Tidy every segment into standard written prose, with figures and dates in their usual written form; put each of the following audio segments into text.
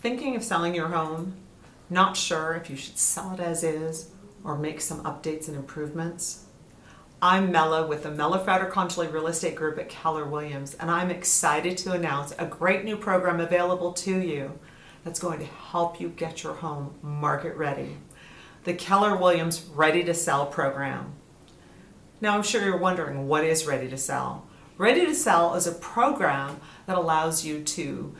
Thinking of selling your home? Not sure if you should sell it as is or make some updates and improvements? I'm Mela with the Mela Fratarcangeli Real Estate Group at Keller Williams, and I'm excited to announce a great new program available to you that's going to help you get your home market ready. The Keller Williams Ready to Sell program. Now I'm sure you're wondering, what is Ready to Sell? Ready to Sell is a program that allows you to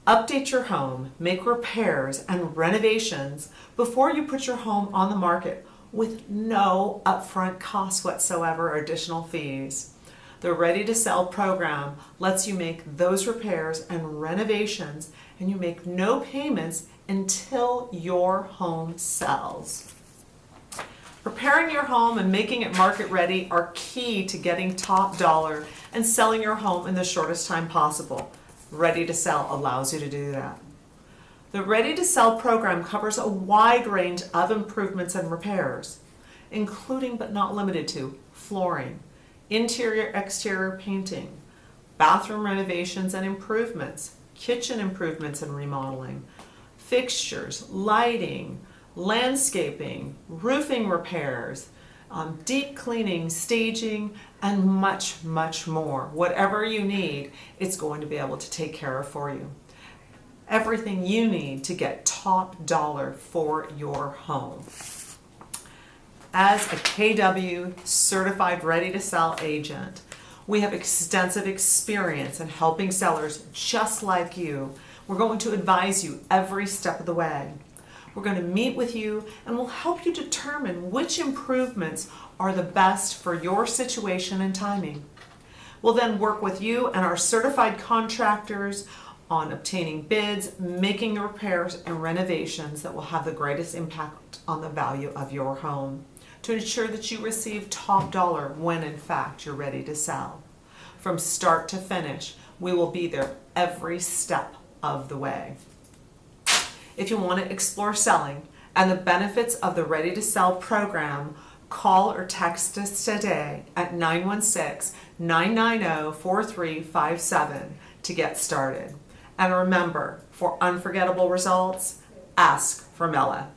update your home, make repairs and renovations before you put your home on the market with no upfront costs whatsoever or additional fees. The Ready to Sell program lets you make those repairs and renovations, and you make no payments until your home sells. Preparing your home and making it market ready are key to getting top dollar and selling your home in the shortest time possible. Ready to Sell allows you to do that. The Ready to Sell program covers a wide range of improvements and repairs, including but not limited to flooring, interior-exterior painting, bathroom renovations and improvements, kitchen improvements and remodeling, fixtures, lighting, landscaping, roofing repairs, deep cleaning, staging, and much, much more. Whatever you need, it's going to be able to take care of for you. Everything you need to get top dollar for your home. As a KW certified Ready to Sell agent, we have extensive experience in helping sellers just like you. We're going to advise you every step of the way. We're going to meet with you and we'll help you determine which improvements are the best for your situation and timing. We'll then work with you and our certified contractors on obtaining bids, making the repairs and renovations that will have the greatest impact on the value of your home to ensure that you receive top dollar when in fact you're ready to sell. From start to finish, we will be there every step of the way. If you want to explore selling and the benefits of the Ready to Sell program, call or text us today at 916-990-4357 to get started. And remember, for unforgettable results, ask for Mela.